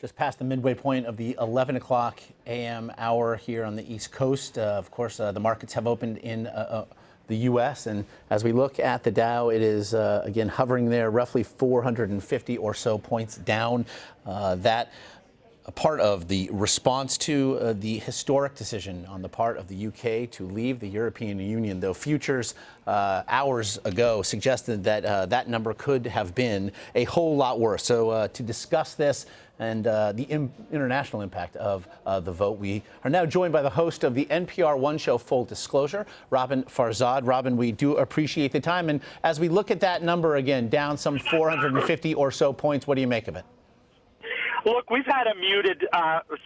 Just past the midway point of the 11 o'clock a.m. hour here on the East Coast. Of course, the markets have opened in the U.S. And as we look at the Dow, it is, again, hovering there, roughly 450 or so points down. That a part of the response to the historic decision on the part of the UK to leave the European Union, though futures hours ago suggested that that number could have been a whole lot worse. So to discuss this and the international impact of the vote, we are now joined by the host of the NPR One show, Full Disclosure, Roben Farzad. Roben, we do appreciate the time. And as we look at that number again, down some 450 or so points, what do you make of it? Look, we've had a muted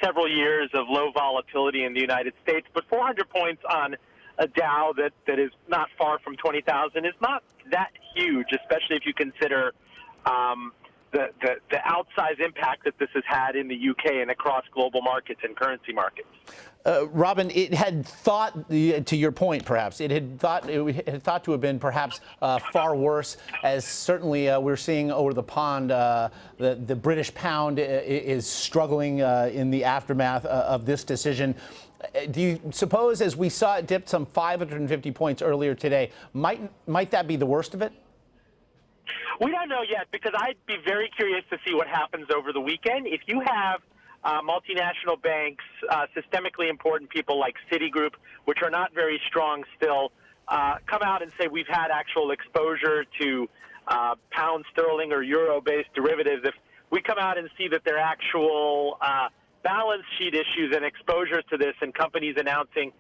several years of low volatility in the United States, but 400 points on a Dow that is not far from 20,000 is not that huge, especially if you consider the outsized impact that this has had in the UK and across global markets and currency markets. Roben, it had thought, to your point, perhaps, it had thought to have been perhaps far worse, as certainly we're seeing over the pond, the British pound is struggling in the aftermath of this decision. Do you suppose, as we saw it dip some 550 points earlier today, might that be the worst of it? We don't know yet, because I'd be very curious to see what happens over the weekend. If you have multinational banks, systemically important people like Citigroup, which are not very strong still, come out and say we've had actual exposure to pound sterling or euro-based derivatives, if we come out and see that there are actual balance sheet issues and exposures to this and companies announcing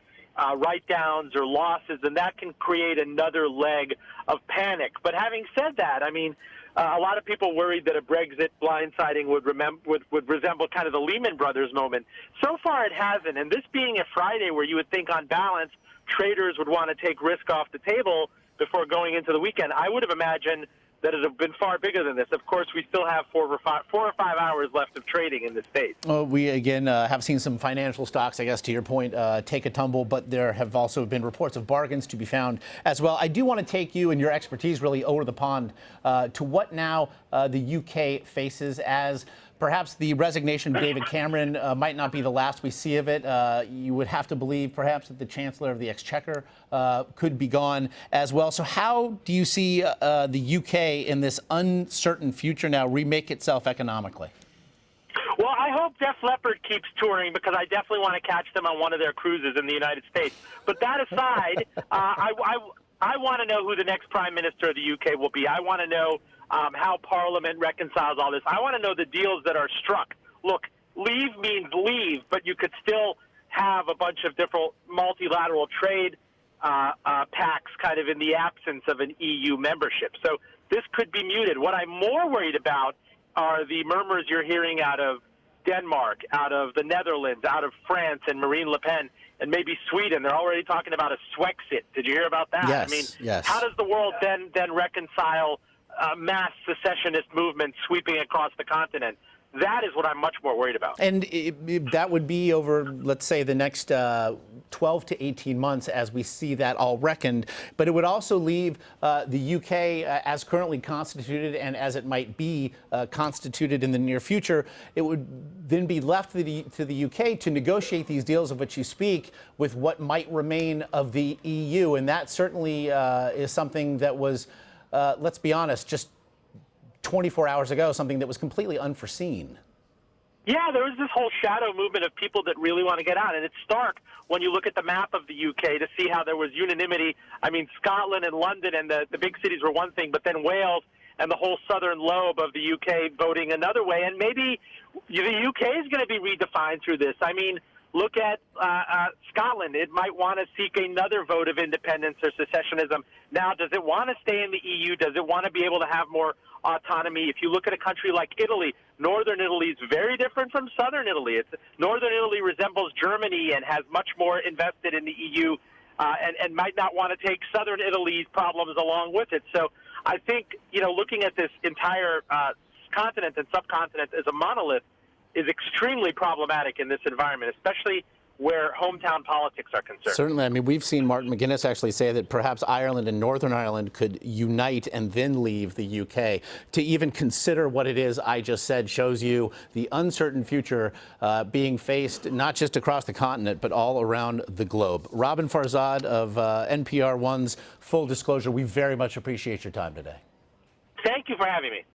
write-downs or losses, then that can create another leg of panic. But having said that, I mean, a lot of people worried that a Brexit blindsiding would resemble kind of the Lehman Brothers moment. So far it hasn't, and this being a Friday where you would think on balance traders would want to take risk off the table before going into the weekend, I would have imagined that it would have been far bigger than this. Of course, we still have 4 or 5 hours left of trading in the States. Well, we, again, have seen some financial stocks, I guess, to your point, take a tumble, but there have also been reports of bargains to be found as well. I do want to take you and your expertise really over the pond to what now the UK faces, as perhaps the resignation of David Cameron might not be the last we see of it. You would have to believe perhaps that the Chancellor of the Exchequer could be gone as well. So how do you see the UK in this uncertain future now remake itself economically? Well, I hope Def Leppard keeps touring, because I definitely want to catch them on one of their cruises in the United States. But that aside, I want to know who the next Prime Minister of the UK will be. I want to know how Parliament reconciles all this. I want to know the deals that are struck. Look, leave means leave, but you could still have a bunch of different multilateral trade pacts kind of in the absence of an EU membership. So this could be muted. What I'm more worried about are the murmurs you're hearing out of Denmark, out of the Netherlands, out of France and Marine Le Pen, and maybe Sweden. They're already talking about a Swexit. Did you hear about that? Yes, I mean, yes. How does the world then reconcile mass secessionist movements sweeping across the continent? That is what I'm much more worried about. And that would be over, let's say, the next 12 to 18 months as we see that all reckoned. But it would also leave the UK as currently constituted, and as it might be constituted in the near future, it would then be left to the UK to negotiate these deals of which you speak with what might remain of the EU. And that certainly is something that was, let's be honest, just 24 hours ago, something that was completely unforeseen. Yeah, there was this whole shadow movement of people that really want to get out, and it's stark when you look at the map of the UK to see how there was unanimity. I mean, Scotland and London and the big cities were one thing, but then Wales and the whole southern lobe of the UK voting another way, and maybe the UK is going to be redefined through this. I mean, look at Scotland. It might want to seek another vote of independence or secessionism. Now, does it want to stay in the EU? Does it want to be able to have more autonomy? If you look at a country like Italy, northern Italy is very different from southern Italy. Northern Italy resembles Germany and has much more invested in the EU and might not want to take southern Italy's problems along with it. So I think, looking at this entire continent and subcontinent as a monolith is extremely problematic in this environment, especially where hometown politics are concerned. Certainly. I mean, we've seen Martin McGuinness actually say that perhaps Ireland and Northern Ireland could unite and then leave the UK. To even consider what it is I just said shows you the uncertain future being faced not just across the continent, but all around the globe. Roben Farzad of NPR One's Full Disclosure, we very much appreciate your time today. Thank you for having me.